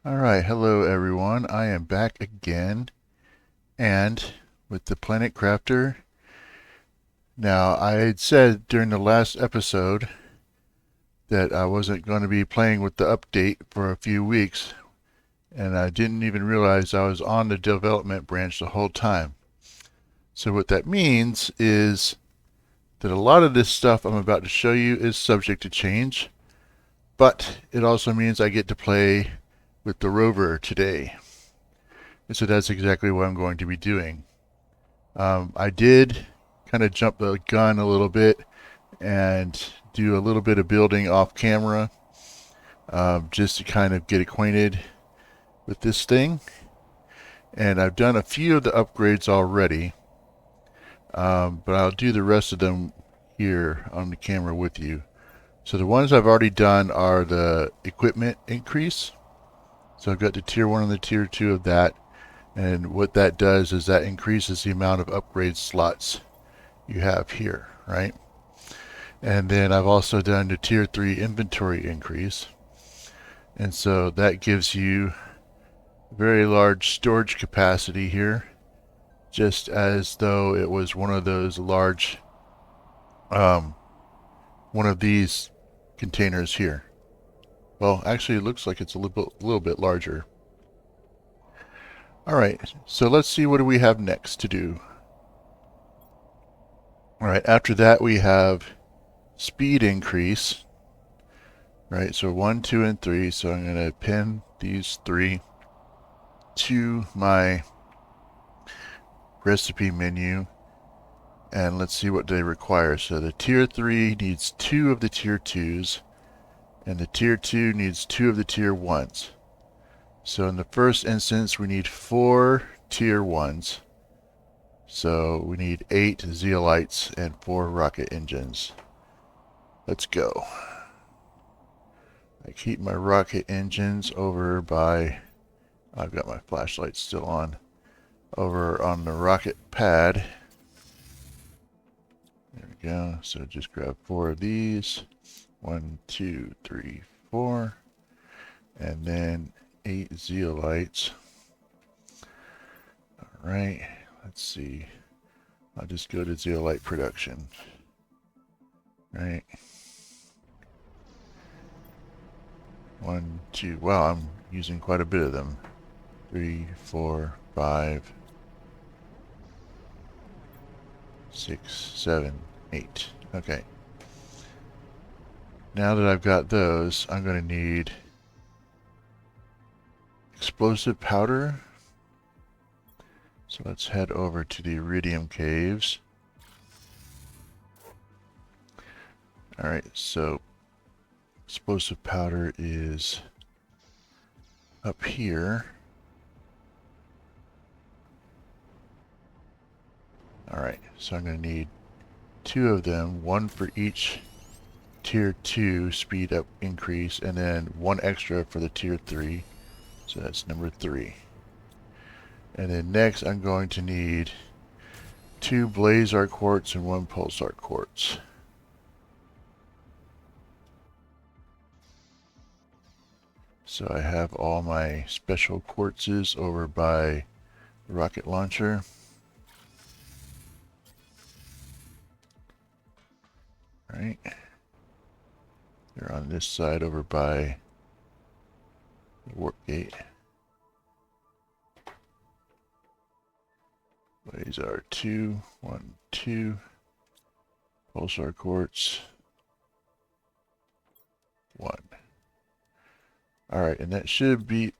Alright, hello everyone. I am back again and with the Planet Crafter. Now, I had said during the last episode that I wasn't going to be playing with the update for a few weeks, and I didn't even realize I was on the development branch the whole time. So what that means is that a lot of this stuff I'm about to show you is subject to change, but it also means I get to play with the rover today. And so that's exactly what I'm going to be doing. I did kind of jump the gun a little bit and do a little bit of building off camera, just to kind of get acquainted with this thing. And I've done a few of the upgrades already, but I'll do the rest of them here on the camera with you. So the ones I've already done are the equipment increase. So I've got the tier 1 and the tier 2 of that. And what that does is that increases the amount of upgrade slots you have here, right? And then I've also done the tier 3 inventory increase. And so that gives you very large storage capacity here, just as though it was one of those large, um, one of these containers here. Well, actually, it looks like it's a little bit larger. All right, so let's see what do we have next to do. All right, after that we have speed increase. Right, so 1, 2, and 3. So I'm going to pin these 3 to my recipe menu, and let's see what they require. So the tier 3 needs 2 of the tier 2s, and the tier 2 needs 2 of the tier 1s. So in the first instance, we need 4 tier 1s. So we need 8 zeolites and 4 rocket engines. Let's go. I keep my rocket engines over by, I've got my flashlight still on, over on the rocket pad. There we go. So just grab 4 of these. 1, 2, 3, 4. And then 8 zeolites. Alright, let's see. I'll just go to zeolite production. Right. 1, 2. Wow, I'm using quite a bit of them. 3, 4, 5, 6, 7, 8. Okay. Now that I've got those, I'm going to need explosive powder. So let's head over to the Iridium Caves. Alright, so explosive powder is up here. Alright, so I'm going to need 2 of them, 1 for each tier 2 speed up increase, and then 1 extra for the tier 3. So that's number 3. And then next I'm going to need 2 Blazar quartz and 1 Pulsar quartz. So I have all my special quartzes over by the rocket launcher. Right. They're on this side over by the warp gate. Blazar 2, 1, 2. Pulsar quartz 1. Alright, and that should be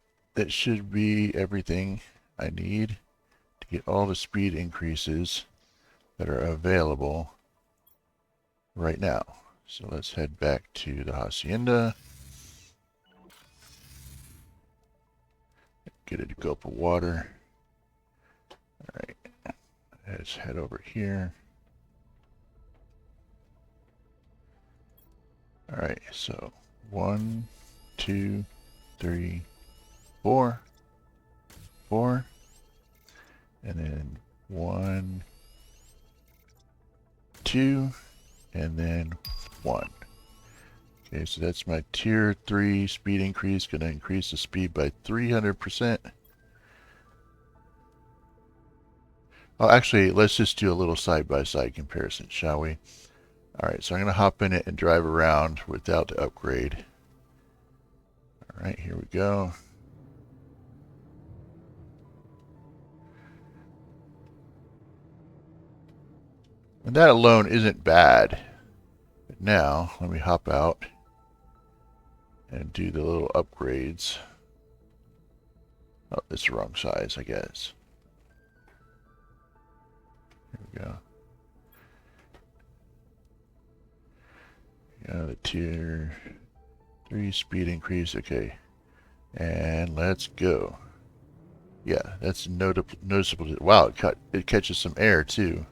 everything I need to get all the speed increases that are available right now. So let's head back to the hacienda. Get a gulp of water. Alright, let's head over here. Alright, so 1, 2, 3, 4. 4. And then 1, 2, and then 1. Okay, so that's my tier 3 speed increase. Going to increase the speed by 300%. Oh, actually, let's just do a little side-by-side comparison, shall we? Alright, so I'm going to hop in it and drive around without the upgrade. Alright, here we go. And that alone isn't bad. But now, let me hop out and do the little upgrades. Oh, it's the wrong size, I guess. Here we go. The tier 3 speed increase. Okay. And let's go. Yeah, that's noticeable. Wow, it catches some air too.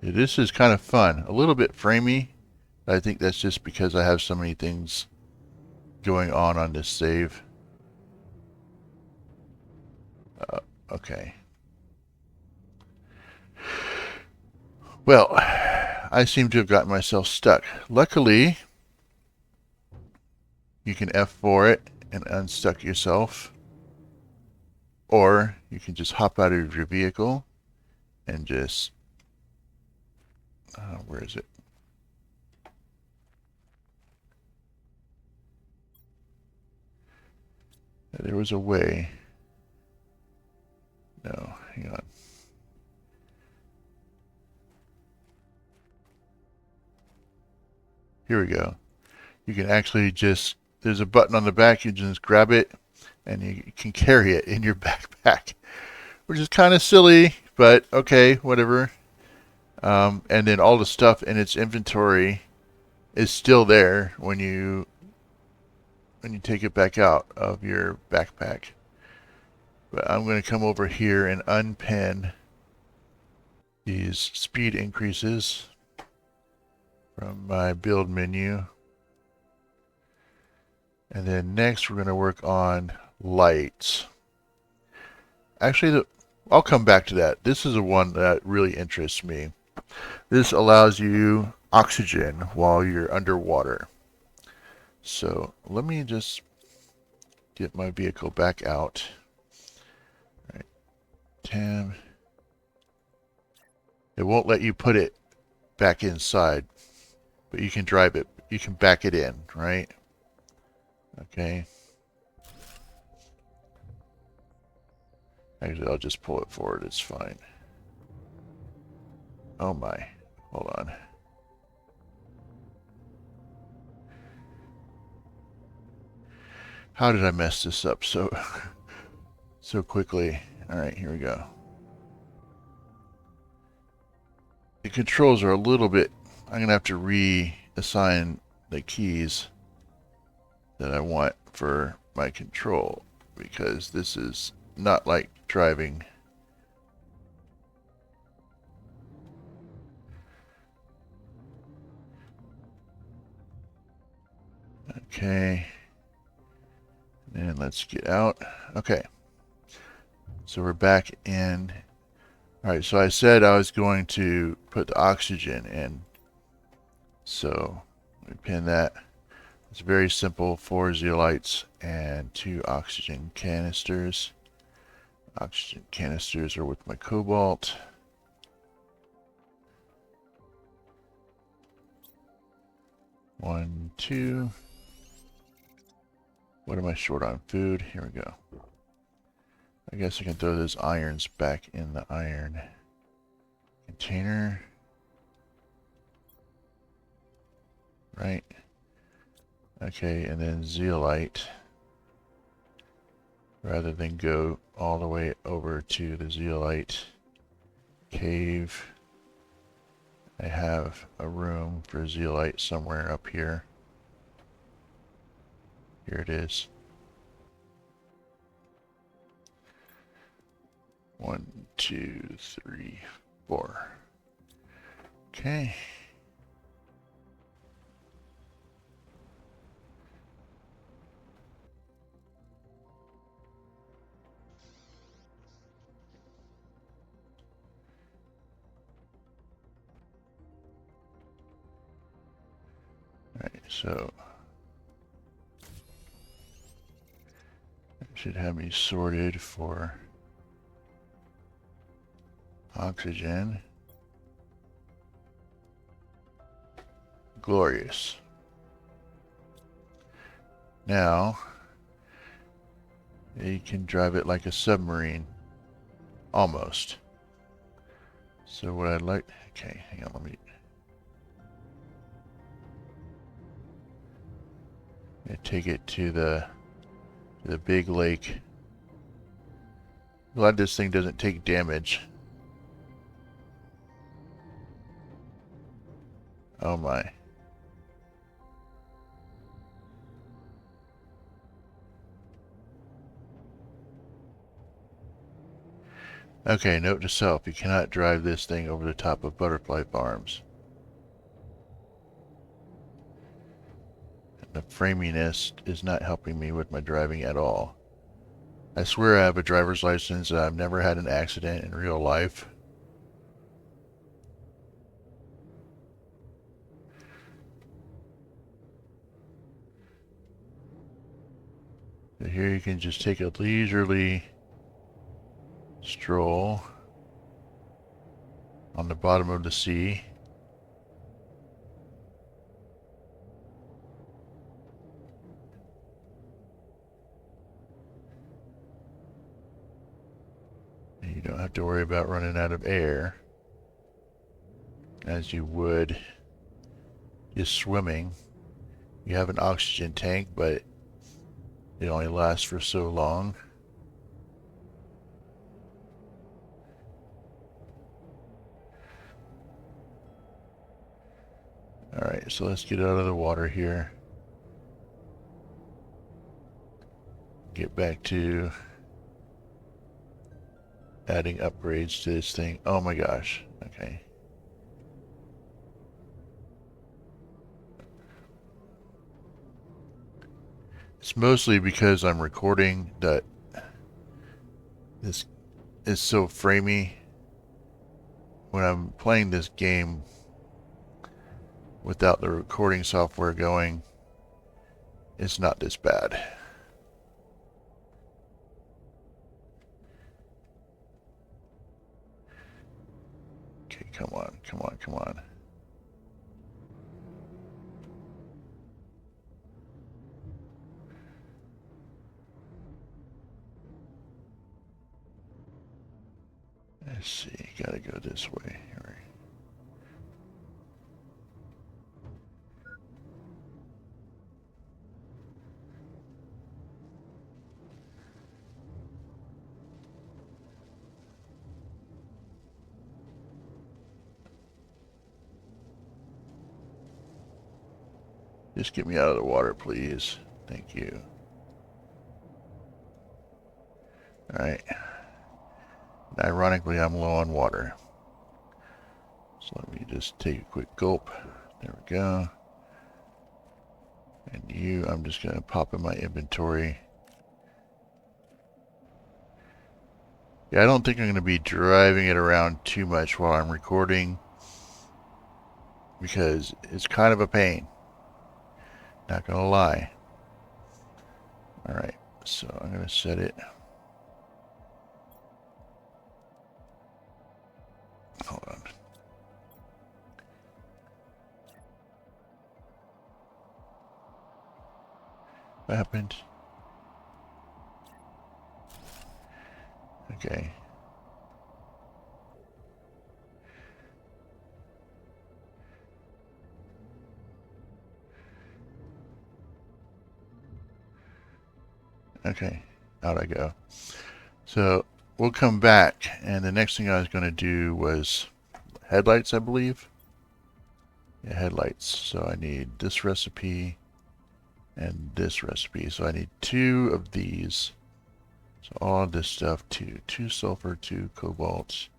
Yeah, this is kind of fun. A little bit framey. I think that's just because I have so many things going on this save. Okay. Well, I seem to have gotten myself stuck. Luckily, you can F4 it and unstuck yourself. Or you can just hop out of your vehicle and just... where is it? There was a way. No, hang on. Here we go. You can actually just, there's a button on the back, you just grab it and you can carry it in your backpack, which is kind of silly, but okay, whatever. And then all the stuff in its inventory is still there when you take it back out of your backpack. But I'm going to come over here and unpin these speed increases from my build menu. And then next we're going to work on lights. Actually, I'll come back to that. This is the one that really interests me. This allows you oxygen while you're underwater. So let me just get my vehicle back out. All right, tab. It won't let you put it back inside, but you can drive it. You can back it in, right? Okay. Actually, I'll just pull it forward. It's fine. Oh my. Hold on. How did I mess this up so quickly? All right, here we go. The controls are a little bit... I'm going to have to reassign the keys that I want for my control because this is not like driving. Okay. And let's get out. Okay. So we're back in. Alright, so I said I was going to put the oxygen in. So let me pin that. It's very simple. 4 zeolites and 2 oxygen canisters. Oxygen canisters are with my cobalt. One, two. What am I short on? Food. Here we go. I guess I can throw those irons back in the iron container. Right. Okay, and then zeolite. Rather than go all the way over to the zeolite cave, I have a room for zeolite somewhere up here. Here it is. 1, 2, 3, 4. Okay. so it should have me sorted for oxygen. Glorious. Now, you can drive it like a submarine. Almost. So what I'd like... Okay, hang on, let me... take it to the big lake. Glad this thing doesn't take damage. Oh my. Okay, note to self, you cannot drive this thing over the top of Butterfly Farms. The framiness is not helping me with my driving at all. I swear I have a driver's license and I've never had an accident in real life. But here you can just take a leisurely stroll on the bottom of the sea. You don't have to worry about running out of air as you would just swimming. You have an oxygen tank, but it only lasts for so long. Alright, so let's get out of the water here. Get back to adding upgrades to this thing. Oh my gosh. Okay. It's mostly because I'm recording that this is so framey. When I'm playing this game without the recording software going, it's not this bad. Okay, come on, come on, come on. Let's see, gotta go this way. All right. Just get me out of the water, please. Thank you. Alright. Ironically, I'm low on water. So let me just take a quick gulp. There we go. And you, I'm just going to pop in my inventory. Yeah, I don't think I'm going to be driving it around too much while I'm recording, because it's kind of a pain. Not going to lie. Alright, so I'm going to set it. Hold on. What happened? Okay. Okay, out I go. So we'll come back, and the next thing I was going to do was headlights, I believe. Yeah, headlights. So I need this recipe and this recipe. So I need 2 of these. So all of this stuff, 2 sulfur, 2 cobalt,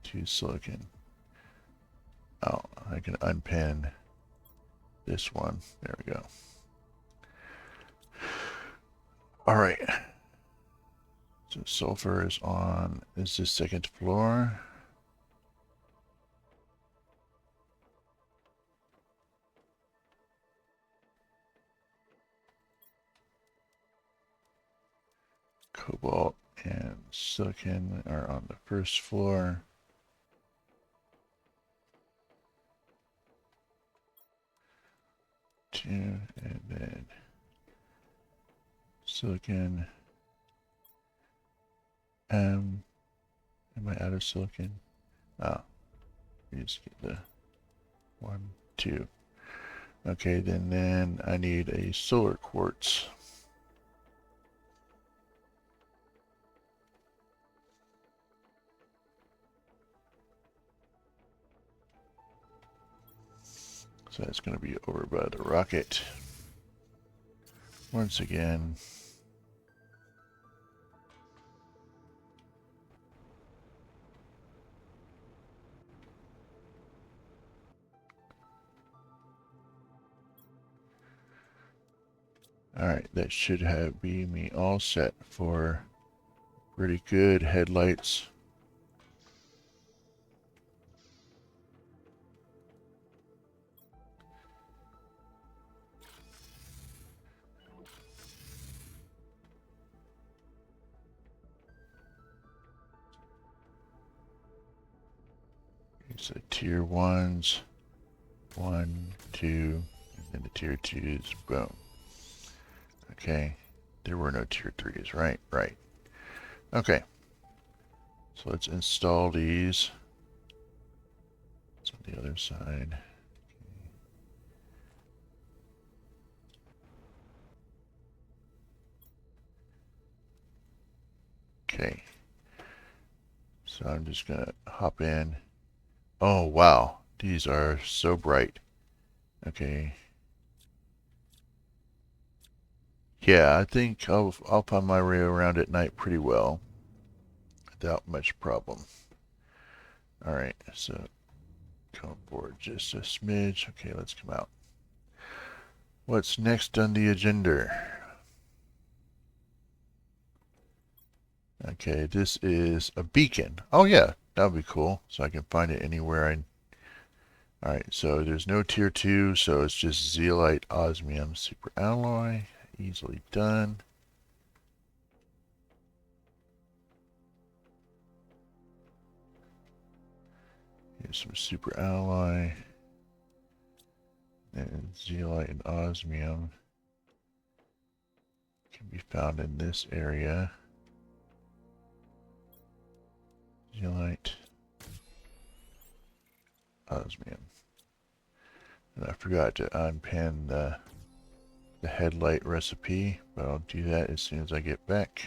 2 silicon. Oh, I can unpin this one. There we go. All right. So sulfur is on, is the 2nd floor. Cobalt and silicon are on the first floor. Two, and then silicon. Am I out of silicon? Oh, you just get the 1, 2. Okay, then I need a solar quartz. So that's going to be over by the rocket. Once again. Alright, that should be me all set for pretty good headlights. So tier 1s, 1, 2, and then the tier 2s, boom. Okay, there were no tier 3s, right? Right. Okay, so let's install these. It's on the other side. Okay, so I'm just gonna hop in. Oh wow, these are so bright. Okay. Yeah, I think I'll find my way around at night pretty well without much problem. Alright, so come forward just a smidge. Okay, let's come out. What's next on the agenda? Okay, this is a beacon. Oh yeah, that would be cool. So I can find it anywhere I... Alright, so there's no tier 2, so it's just zeolite osmium super alloy. Easily done. Here's some super alloy. And zeolite and osmium can be found in this area. Zeolite, osmium. And I forgot to unpin the headlight recipe, but I'll do that as soon as I get back.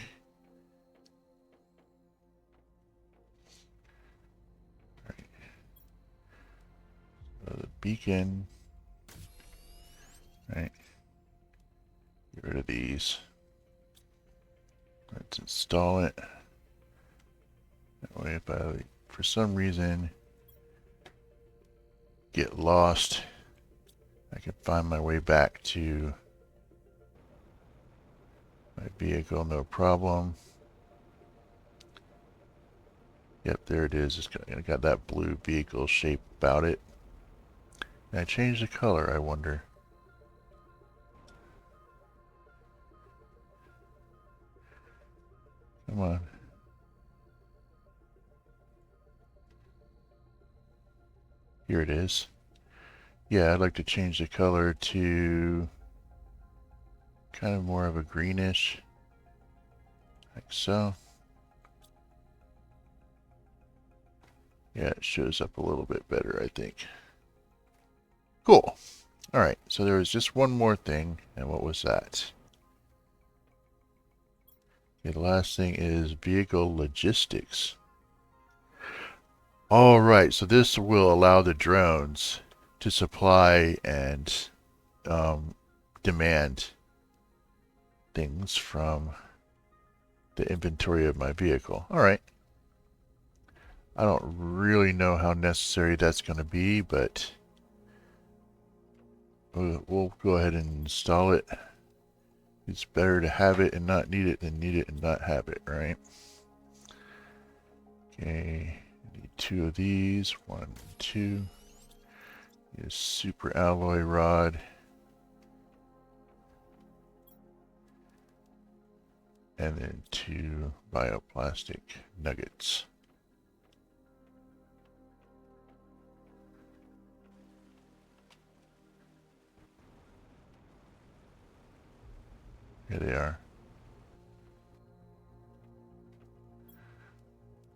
Right. So the beacon. Right. Get rid of these. Let's install it. That way if I, for some reason, get lost, I can find my way back to my vehicle, no problem. Yep, there it is. It's got that blue vehicle shape about it. Can I change the color, I wonder? Come on. Here it is. Yeah, I'd like to change the color to kind of more of a greenish, like so. Yeah, it shows up a little bit better, I think. Cool. Alright, so there was just one more thing, and what was that? Okay, the last thing is vehicle logistics. Alright, so this will allow the drones to supply and demand things from the inventory of my vehicle. Alright. I don't really know how necessary that's going to be, but we'll go ahead and install it. It's better to have it and not need it than need it and not have it, right? Okay, need 2 of these. 1, 2. Need a super alloy rod. and then 2 bioplastic nuggets. Here they are.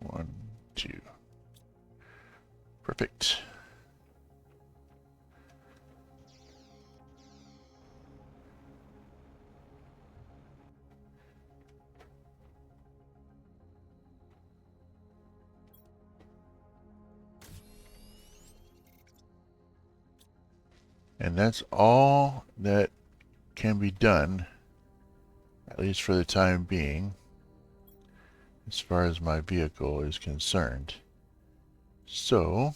1, 2. Perfect. And that's all that can be done, at least for the time being, as far as my vehicle is concerned. So,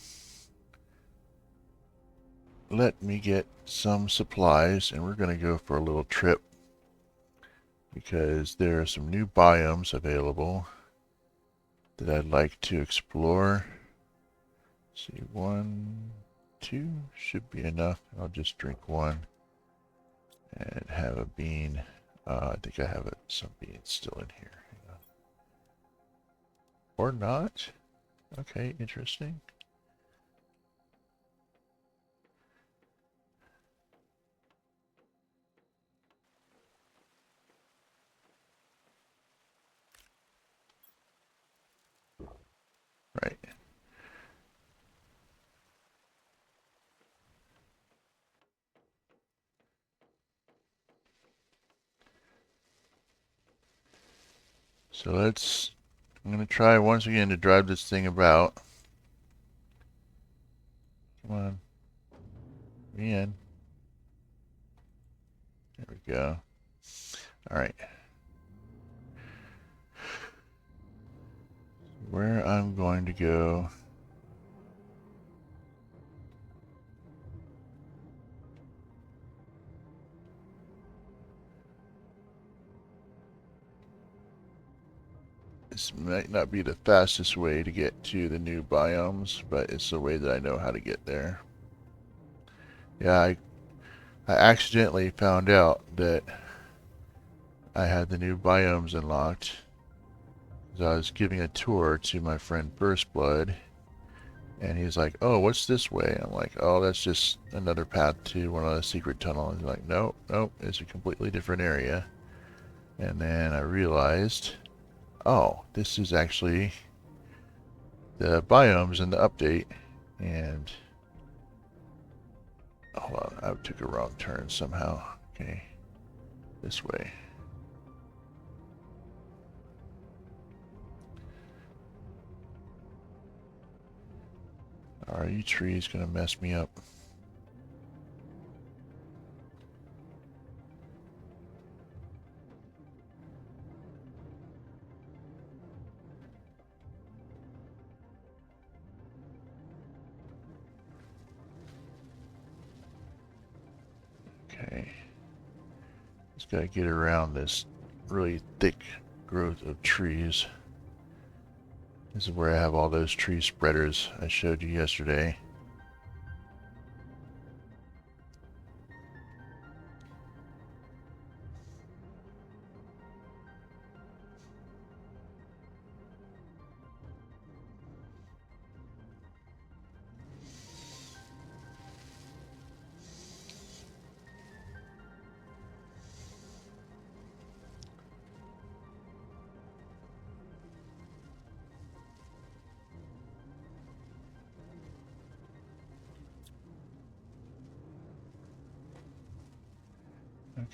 let me get some supplies, and we're going to go for a little trip because there are some new biomes available that I'd like to explore. Let's see, 1, 2 should be enough. I'll just drink one and have a bean. I think I have some beans still in here. Hang on. Or not. Okay, interesting. Right. So I'm going to try once again to drive this thing about. Come on. Me in. There we go. All right. Where I'm going to go. This might not be the fastest way to get to the new biomes, but it's the way that I know how to get there. Yeah, I accidentally found out that I had the new biomes unlocked as I was giving a tour to my friend First Blood, and he's like, "Oh, what's this way?" I'm like, "Oh, that's just another path to one of the secret tunnels." He's like, "Nope, nope, it's a completely different area." And then I realized, oh, this is actually the biomes in the update. And hold on, I took a wrong turn somehow. Okay, this way. Are you trees gonna mess me up? Okay. Just gotta get around this really thick growth of trees. This is where I have all those tree spreaders I showed you yesterday.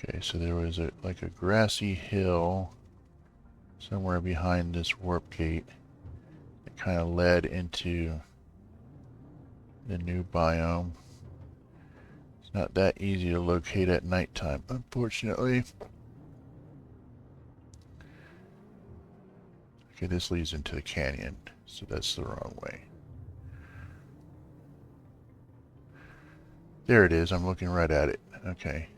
Okay, so there was like a grassy hill somewhere behind this warp gate that kind of led into the new biome. It's not that easy to locate at nighttime, unfortunately. Okay, this leads into the canyon, so that's the wrong way. There it is, I'm looking right at it. Okay.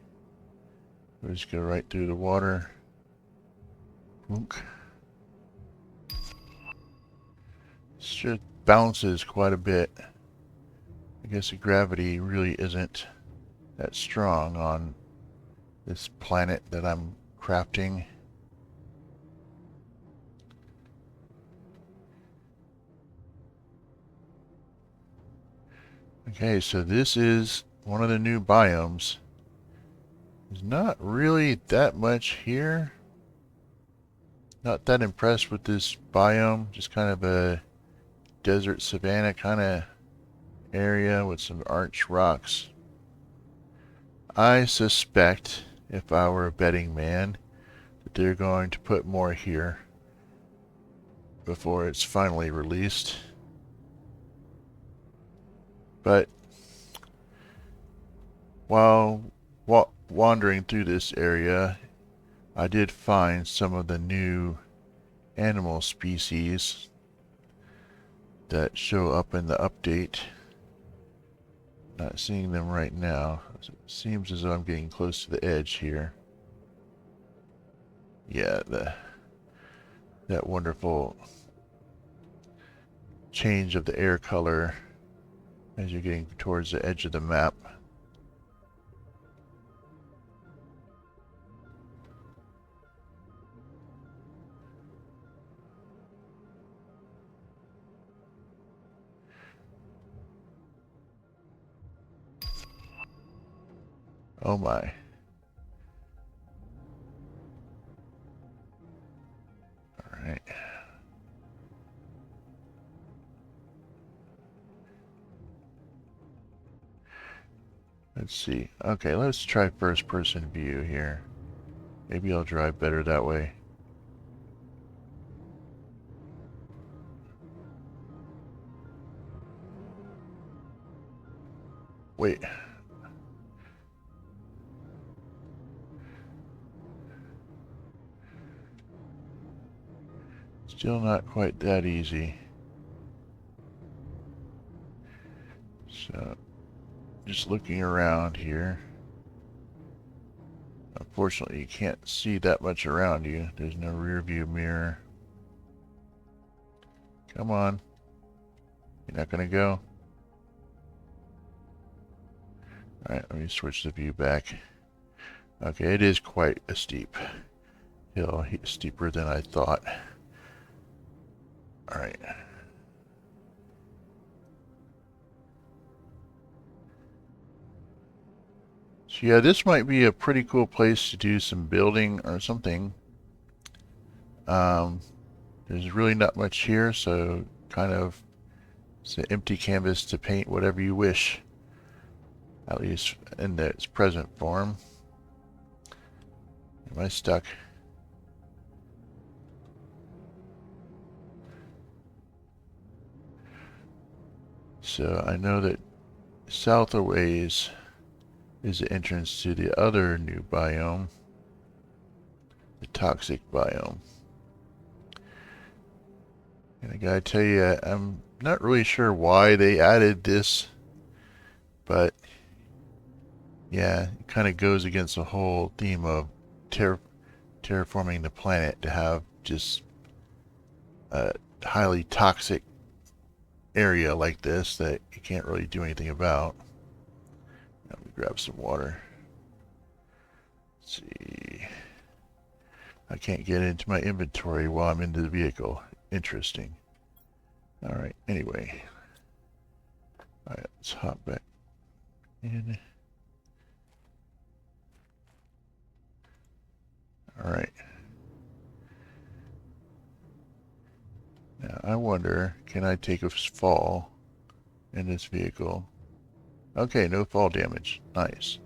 We'll just go right through the water. Boonk. Sure bounces quite a bit. I guess the gravity really isn't that strong on this planet that I'm crafting. Okay, so this is one of the new biomes. There's not really that much here. Not that impressed with this biome. Just kind of a desert savanna kind of area with some arch rocks. I suspect, if I were a betting man, that they're going to put more here before it's finally released. But while wandering through this area, I did find some of the new animal species that show up in the update. Not seeing them right now. It seems as though I'm getting close to the edge here. Yeah, that wonderful change of the air color as you're getting towards the edge of the map. Oh my. Alright. Let's see. Okay, let's try first person view here. Maybe I'll drive better that way. Wait. Still not quite that easy. So, just looking around here. Unfortunately, you can't see that much around you. There's no rear view mirror. Come on. You're not gonna go? Alright, let me switch the view back. Okay, it is quite a steep hill, steeper than I thought. Alright. So yeah, this might be a pretty cool place to do some building or something. There's really not much here, so kind of it's an empty canvas to paint whatever you wish. At least in its present form. Am I stuck? So I know that south a ways is the entrance to the other new biome, the toxic biome. And I gotta tell you, I'm not really sure why they added this, but yeah, it kind of goes against the whole theme of terraforming the planet to have just a highly toxic area like this that you can't really do anything about. Let me grab some water. Let's see. I can't get into my inventory while I'm in the vehicle. Interesting. Alright, anyway. Alright, let's hop back in. Alright. Now, I wonder, can I take a fall in this vehicle? Okay, no fall damage. Nice.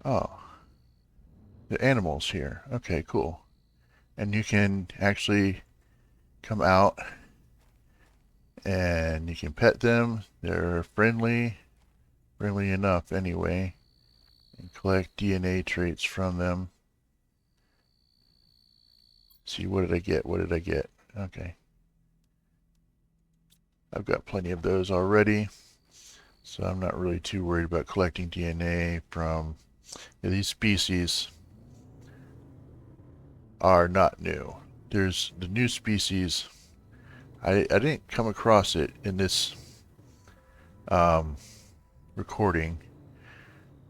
Oh. The animals here. Okay, cool. And you can actually come out and you can pet them. They're friendly enough anyway, and collect DNA traits from them. Let's see, what did I get? What did I get? Okay. I've got plenty of those already, so I'm not really too worried about collecting DNA from these species. Are not new. There's the new species. I didn't come across it in this recording,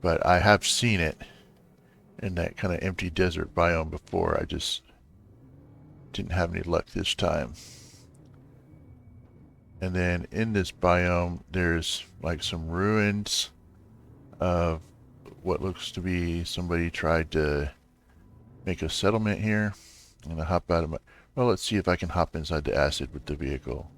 but I have seen it in that kind of empty desert biome before. I just didn't have any luck this time. And then in this biome, there's like some ruins of what looks to be somebody tried to make a settlement here. I'm gonna hop out of my... Well, let's see if I can hop inside the acid with the vehicle.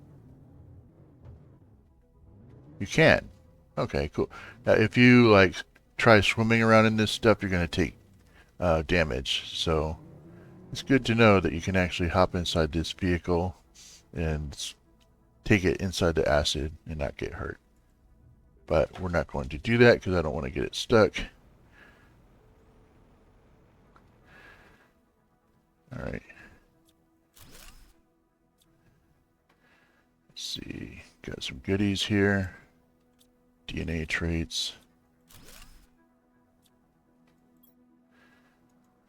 You can. Okay, cool. Now, if you like try swimming around in this stuff, you're gonna take damage. So it's good to know that you can actually hop inside this vehicle and take it inside the acid and not get hurt. But we're not going to do that because I don't want to get it stuck. All right. Let's see. Got some goodies here. DNA traits.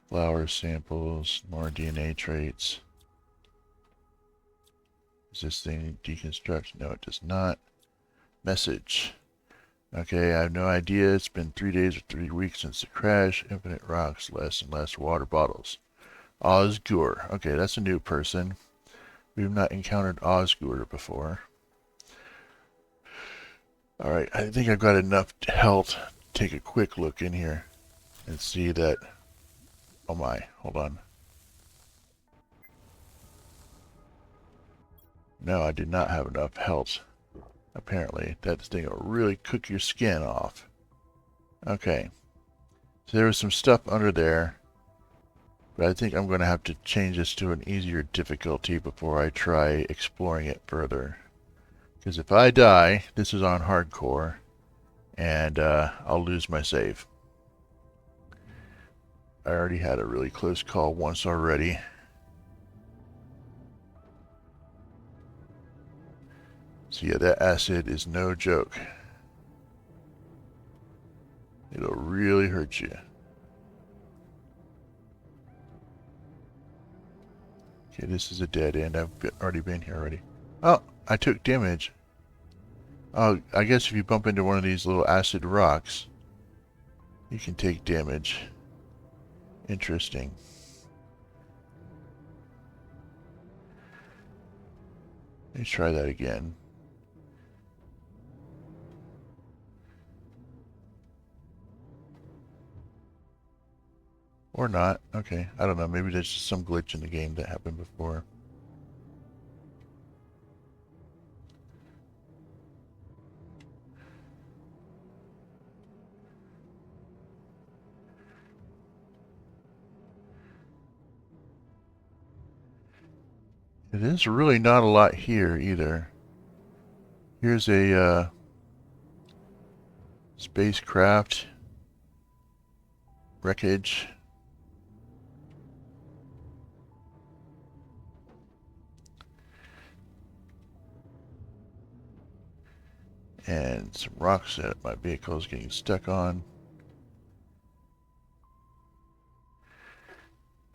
Flower samples. More DNA traits. Does this thing deconstruct? No, it does not. Message. Okay, I have no idea. It's been 3 days or 3 weeks since the crash. Infinite rocks, less and less water bottles. Osgur. Okay, that's a new person. We've not encountered Osgur before. Alright, I think I've got enough health to take a quick look in here and see that... Oh my, hold on. No, I did not have enough health. Apparently, that thing will really cook your skin off. Okay. So there was some stuff under there. But I think I'm going to have to change this to an easier difficulty before I try exploring it further. Because if I die, this is on hardcore, and I'll lose my save. I already had a really close call once already. So yeah, that acid is no joke. It'll really hurt you. Okay, this is a dead end. I've already been here already. Oh, I took damage. Oh, I guess if you bump into one of these little acid rocks, you can take damage. Interesting. Let's try that again. Or not. Okay, I don't know. Maybe there's just some glitch in the game that happened before. It is really not a lot here either. Here's a spacecraft wreckage. And some rocks that my vehicle is getting stuck on.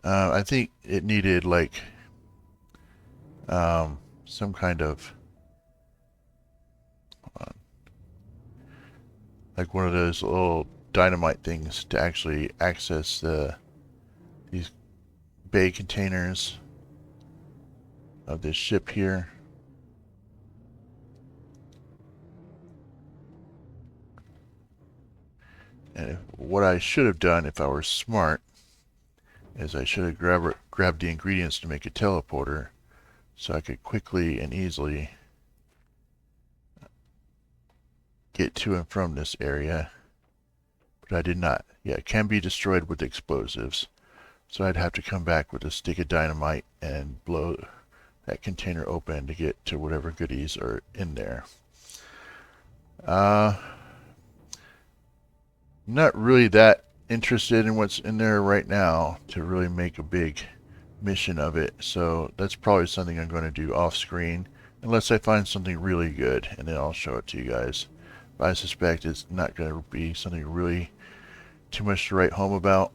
I think it needed like some kind of like one of those little dynamite things to actually access these bay containers of this ship here. And what I should have done if I were smart is I should have grabbed the ingredients to make a teleporter so I could quickly and easily get to and from this area. But I did not. Yeah, it can be destroyed with explosives. So I'd have to come back with a stick of dynamite and blow that container open to get to whatever goodies are in there. Not really that interested in what's in there right now to really make a big mission of it. So that's probably something I'm going to do off screen unless I find something really good, and then I'll show it to you guys. But I suspect it's not going to be something really too much to write home about.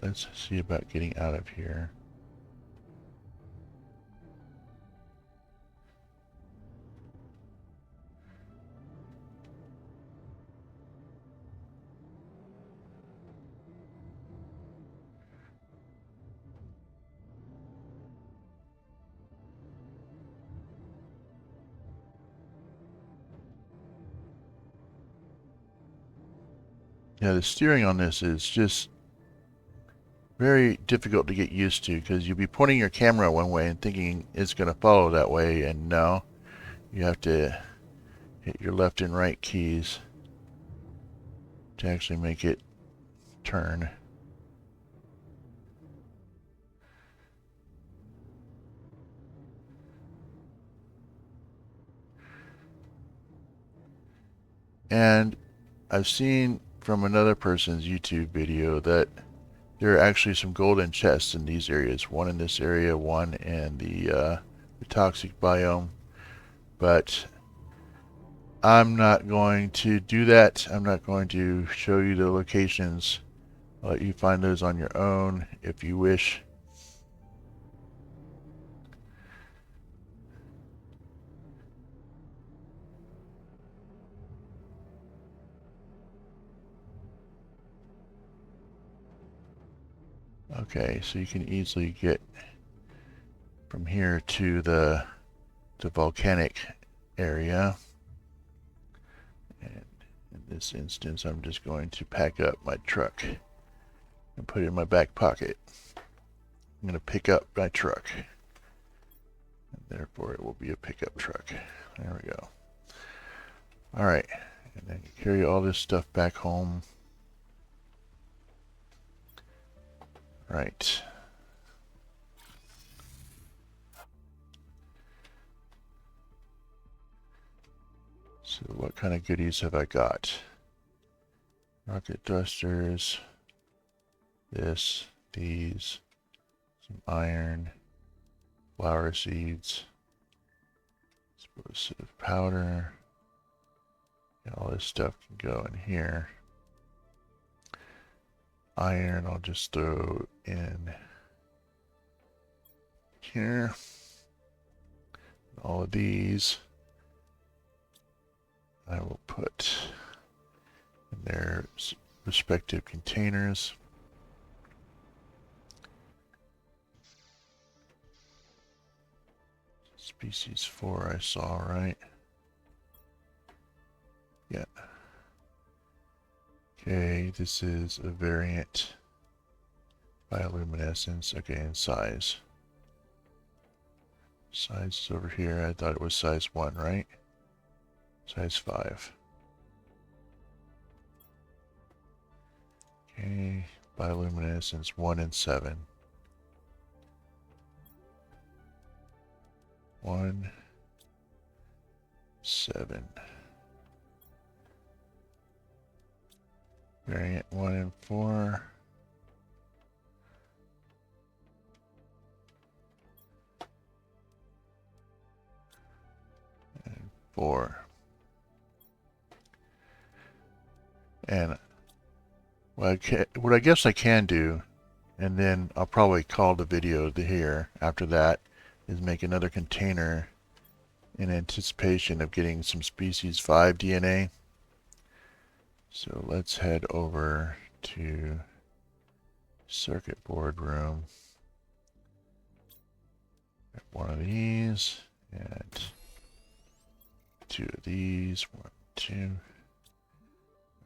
let's see about getting out of here. Yeah, the steering on this is just very difficult to get used to because you'll be pointing your camera one way and thinking it's going to follow that way, and no, you have to hit your left and right keys to actually make it turn. And I've seen from another person's YouTube video that there are actually some golden chests in these areas. One in this area, one in the toxic biome. But I'm not going to do that. I'm not going to show you the locations. I'll let you find those on your own if you wish. Okay, so you can easily get from here to the volcanic area. And in this instance, I'm just going to pack up my truck and put it in my back pocket. I'm going to pick up my truck. And therefore, it will be a pickup truck. There we go. All right. And then you carry all this stuff back home. Right. So what kind of goodies have I got? Rocket thrusters. This. These. Some iron. Flower seeds. Explosive powder. And all this stuff can go in here. Iron I'll just throw in here. All of these I will put in their respective containers. Species 4 I saw, right? Yeah. Okay, this is a variant bioluminescence. Okay, and size. Size is over here. I thought it was size 1, right? Size 5. Okay, bioluminescence 1 and 7. 1, 7. Variant 1 and 4. And 4. And what I guess I can do, and then I'll probably call the video to here after that, is make another container in anticipation of getting some species 5 DNA. So let's head over to circuit board room. Get one of these and 2 of these. 1, 2.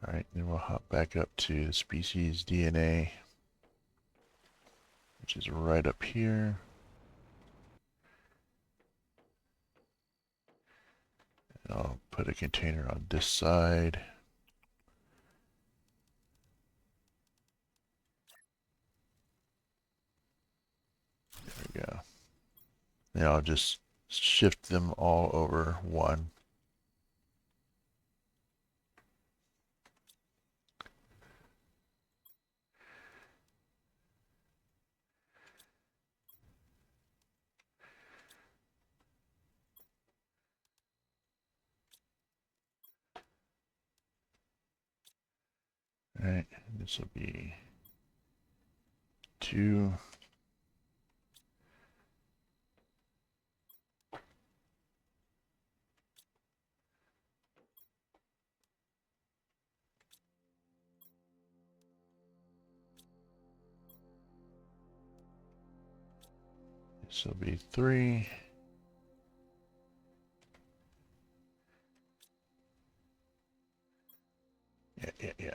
Alright, then we'll hop back up to the species DNA, which is right up here. And I'll put a container on this side. There we go. Now I'll just shift them all over 1. Alright, this will be F2. This will be 3. Yeah.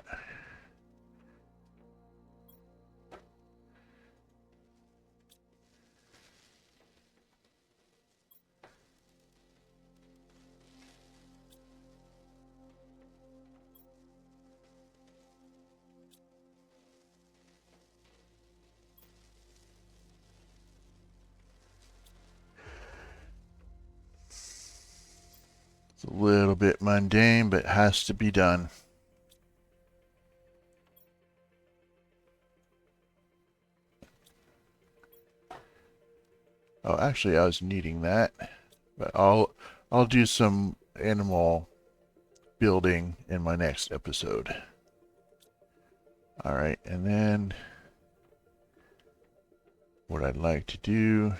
It's a little bit mundane, but has to be done. Oh, actually, I was needing that, but I'll do some animal building in my next episode. All right, and then what I'd like to do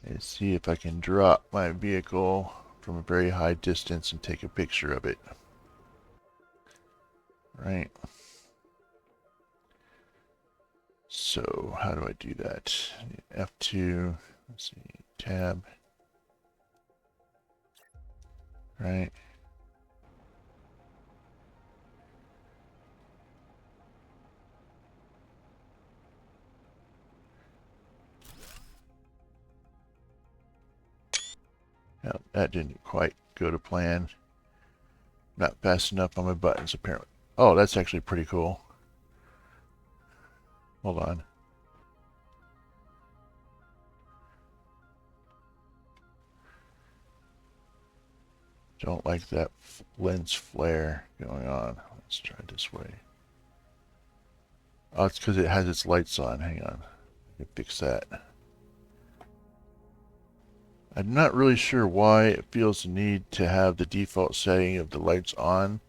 is see if I can drop my vehicle from a very high distance and take a picture of it. Right. So how do I do that? F2, let's see, tab. Right. Now, that didn't quite go to plan. Not fast enough on my buttons, apparently. Oh, that's actually pretty cool. Hold on. Don't like that lens flare going on. Let's try it this way. Oh, it's because it has its lights on. Hang on. I can fix that. I'm not really sure why it feels the need to have the default setting of the lights on,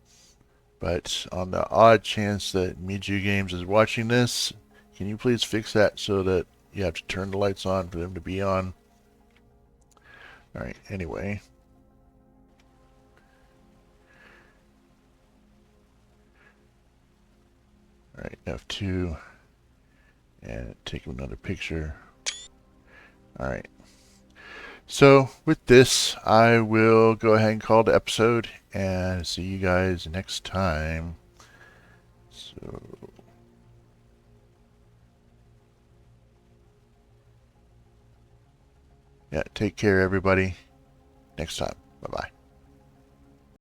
but on the odd chance that Miju Games is watching this, can you please fix that so that you have to turn the lights on for them to be on? Alright, anyway. Alright, F2. And take another picture. Alright. So, with this, I will go ahead and call the episode and see you guys next time. So, yeah, take care, everybody. Next time. Bye-bye.